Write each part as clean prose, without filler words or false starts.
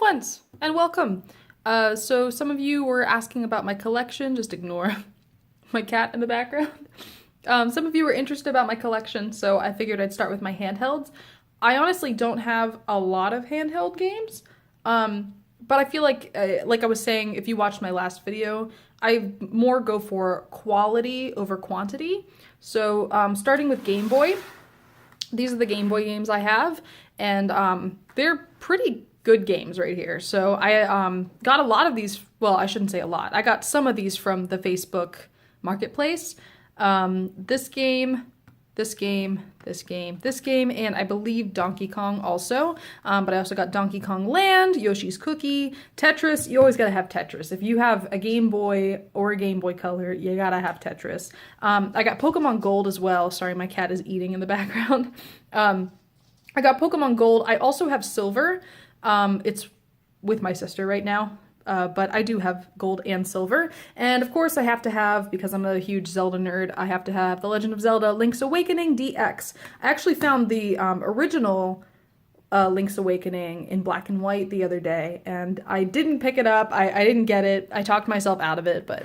ones, and welcome. So some of you were asking about my collection. Just ignore my cat in the background. Some of you were interested about my collection, so I figured I'd start with my handhelds. I honestly don't have a lot of handheld games, but I feel like I was saying, if you watched my last video, I more go for quality over quantity. So starting with Game Boy, these are the Game Boy games I have, and they're pretty good games right here. So I got a lot of these, well, I shouldn't say a lot. I got some of these from the Facebook Marketplace. This game, and I believe Donkey Kong also. But I also got Donkey Kong Land, Yoshi's Cookie, Tetris. You always gotta have Tetris. If you have a Game Boy or a Game Boy Color, you gotta have Tetris. I got Pokemon Gold as well. Sorry, my cat is eating in the background. I got Pokemon Gold. I also have Silver. It's with my sister right now. But I do have gold and silver. And of course I have to have, because I'm a huge Zelda nerd, I have to have The Legend of Zelda Link's Awakening DX. I actually found the original Link's Awakening in black and white the other day, and I didn't pick it up. I didn't get it. I talked myself out of it, but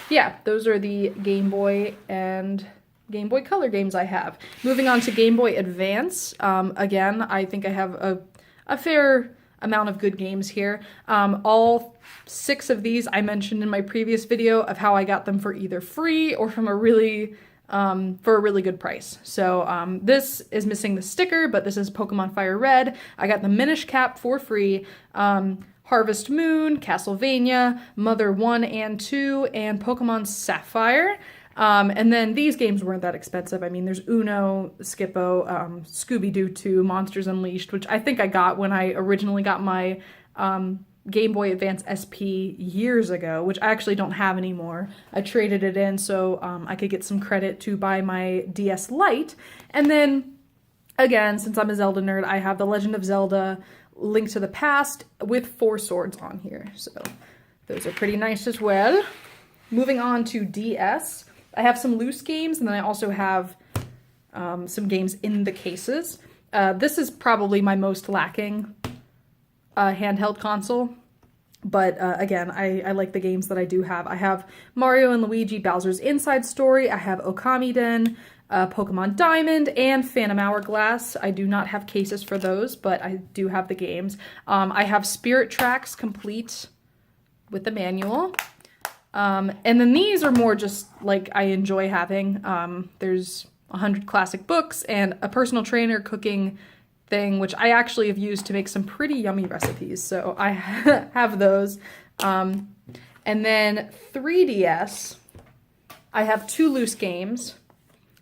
yeah, those are the Game Boy and Game Boy Color games I have. Moving on to Game Boy Advance. Again, I think I have a fair amount of good games here. All 6 of these I mentioned in my previous video of how I got them for either free or from a really for a really good price. So this is missing the sticker, but this is Pokemon Fire Red. I got the Minish Cap for free. Harvest Moon, Castlevania, Mother 1 and 2, and Pokemon Sapphire. And then these games weren't that expensive. I mean, there's Uno, Skippo, Scooby-Doo 2, Monsters Unleashed, which I think I got when I originally got my Game Boy Advance SP years ago, which I actually don't have anymore. I traded it in so I could get some credit to buy my DS Lite. And then, again, since I'm a Zelda nerd, I have The Legend of Zelda Link to the Past with 4 swords on here. So those are pretty nice as well. Moving on to DS. I have some loose games, and then I also have some games in the cases. This is probably my most lacking handheld console, but again, I like the games that I do have. I have Mario and Luigi Bowser's Inside Story, I have Okamiden, Pokemon Diamond, and Phantom Hourglass. I do not have cases for those, but I do have the games. I have Spirit Tracks complete with the manual. And then these are more just like I enjoy having. There's 100 classic books and a personal trainer cooking thing, which I actually have used to make some pretty yummy recipes. So I have those. And then 3DS, I have 2 loose games.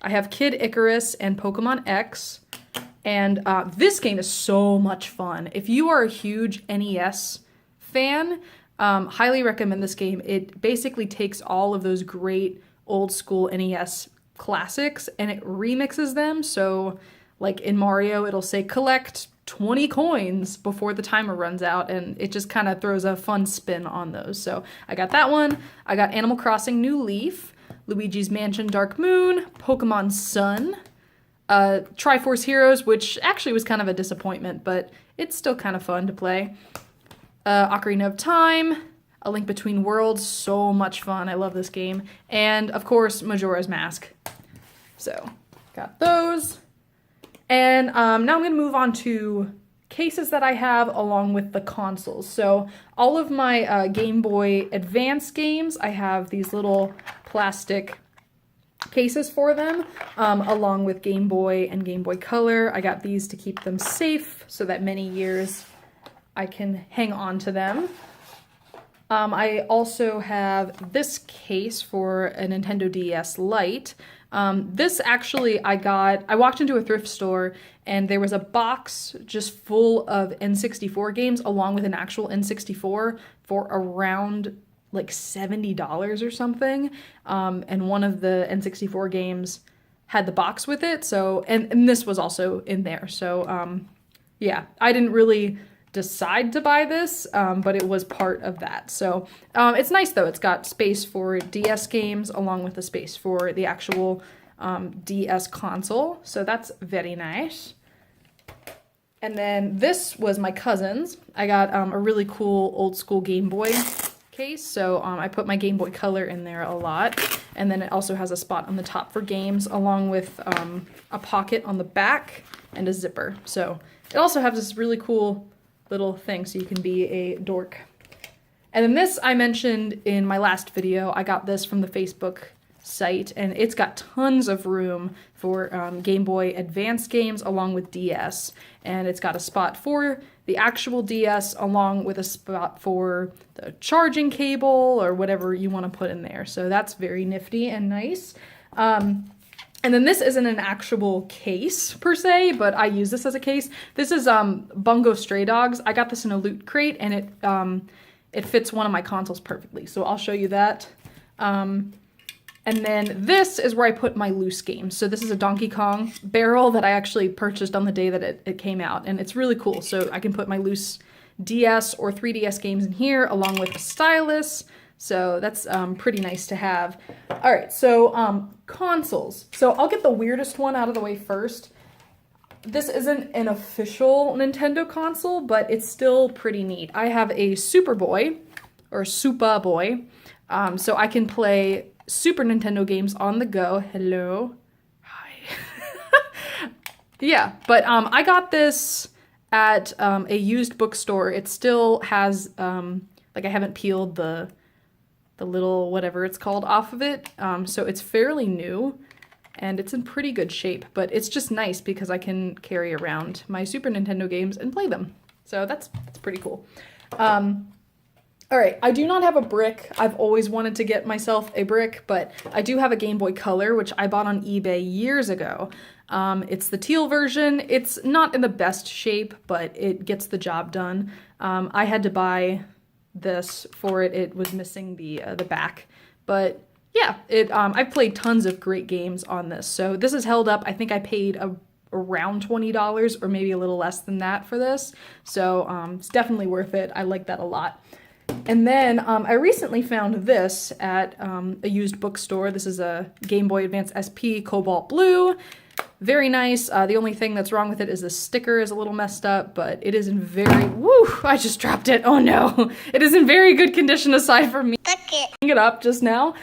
I have Kid Icarus and Pokemon X. And this game is so much fun. If you are a huge NES fan, highly recommend this game. It basically takes all of those great old school NES classics and it remixes them. So like in Mario, it'll say collect 20 coins before the timer runs out, and it just kind of throws a fun spin on those. So I got that one. I got Animal Crossing New Leaf, Luigi's Mansion Dark Moon, Pokemon Sun, Triforce Heroes, which actually was kind of a disappointment, but it's still kind of fun to play. Ocarina of Time, A Link Between Worlds, so much fun. I love this game. And, of course, Majora's Mask. So, got those. And now I'm going to move on to cases that I have along with the consoles. So, all of my Game Boy Advance games, I have these little plastic cases for them, along with Game Boy and Game Boy Color. I got these to keep them safe so that many years I can hang on to them. I also have this case for a Nintendo DS Lite. This actually I walked into a thrift store and there was a box just full of N64 games along with an actual N64 for around like $70 or something. And one of the N64 games had the box with it. So, and this was also in there. So, yeah, I didn't really decide to buy this, but it was part of that. So it's nice though. It's got space for DS games along with the space for the actual DS console. So that's very nice. And then this was my cousin's. I got a really cool old school Game Boy case, so I put my Game Boy Color in there a lot. And then it also has a spot on the top for games, along with a pocket on the back and a zipper. So it also has this really cool little thing so you can be a dork. And then this I mentioned in my last video. I got this from the Facebook site, and it's got tons of room for Game Boy Advance games along with DS. And it's got a spot for the actual DS along with a spot for the charging cable or whatever you want to put in there. So that's very nifty and nice. And then this isn't an actual case per se, but I use this as a case. This is Bungo Stray Dogs. I got this in a loot crate, and it fits one of my consoles perfectly. So I'll show you that. And then this is where I put my loose games. So this is a Donkey Kong barrel that I actually purchased on the day that it came out, and it's really cool. So I can put my loose DS or 3DS games in here along with a stylus. So that's pretty nice to have. All right, so consoles. So I'll get the weirdest one out of the way first. This isn't an official Nintendo console, but it's still pretty neat. I have a Super Boy, or Super Boy, so I can play Super Nintendo games on the go. Hello. Hi. Yeah, but I got this at a used bookstore. It still has, like I haven't peeled the little whatever it's called off of it, so it's fairly new and it's in pretty good shape, but it's just nice because I can carry around my Super Nintendo games and play them. So that's pretty cool. All right, I do not have a brick. I've always wanted to get myself a brick, but I do have a Game Boy Color, which I bought on eBay years ago. It's the teal version. It's not in the best shape, but it gets the job done. I had to buy this for it. It was missing the back, but yeah, I've played tons of great games on this. So this is held up. I think I paid around $20 or maybe a little less than that for this. So it's definitely worth it. I like that a lot. And then I recently found this at a used bookstore. This is a Game Boy Advance SP Cobalt Blue. Very nice. The only thing that's wrong with it is the sticker is a little messed up, but it is in very, woo, I just dropped it. Oh no. It is in very good condition aside from me picking it up just now.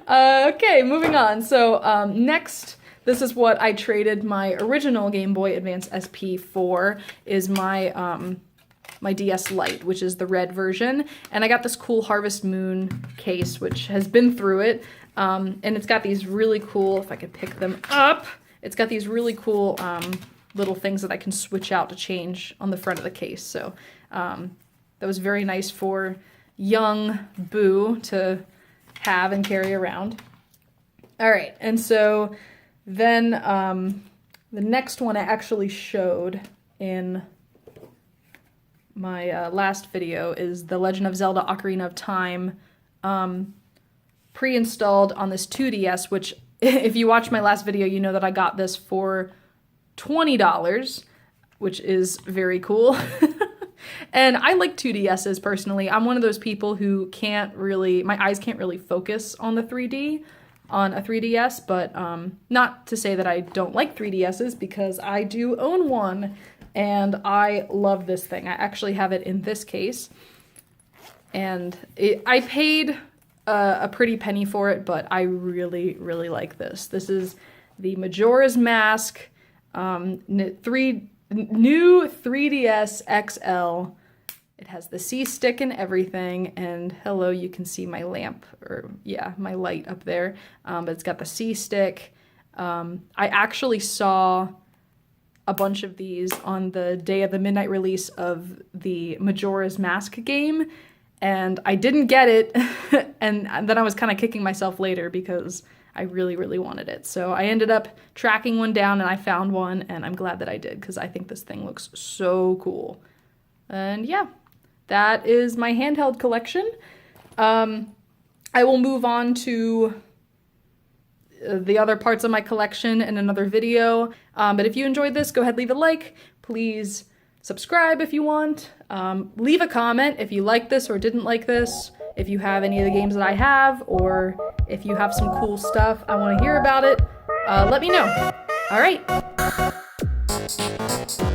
Okay, moving on. So next, this is what I traded my original Game Boy Advance SP for, is my my DS Lite, which is the red version. And I got this cool Harvest Moon case, which has been through it. And it's got these really cool, if I could pick them up, it's got these really cool little things that I can switch out to change on the front of the case. So that was very nice for young Boo to have and carry around. All right, and so then the next one I actually showed in my last video is The Legend of Zelda Ocarina of Time, pre-installed on this 2DS, which if you watch my last video, you know that I got this for $20, which is very cool. And I like 2DSs personally. I'm one of those people who can't really, my eyes can't really focus on the 3D on a 3DS, but not to say that I don't like 3DSs, because I do own one and I love this thing. I actually have it in this case, and I paid a pretty penny for it, but I really, really like this. This is the Majora's Mask new 3DS XL. It has the C stick and everything, and hello, you can see my lamp, or yeah, my light up there, but it's got the C stick. I actually saw a bunch of these on the day of the midnight release of the Majora's Mask game, and I didn't get it, and then I was kind of kicking myself later because I really, really wanted it. So I ended up tracking one down and I found one, and I'm glad that I did because I think this thing looks so cool. And yeah, that is my handheld collection. I will move on to the other parts of my collection in another video. But if you enjoyed this, go ahead, leave a like. Please subscribe if you want. Leave a comment if you like this or didn't like this. If you have any of the games that I have, or if you have some cool stuff, I want to hear about it. Let me know. All right. Bye.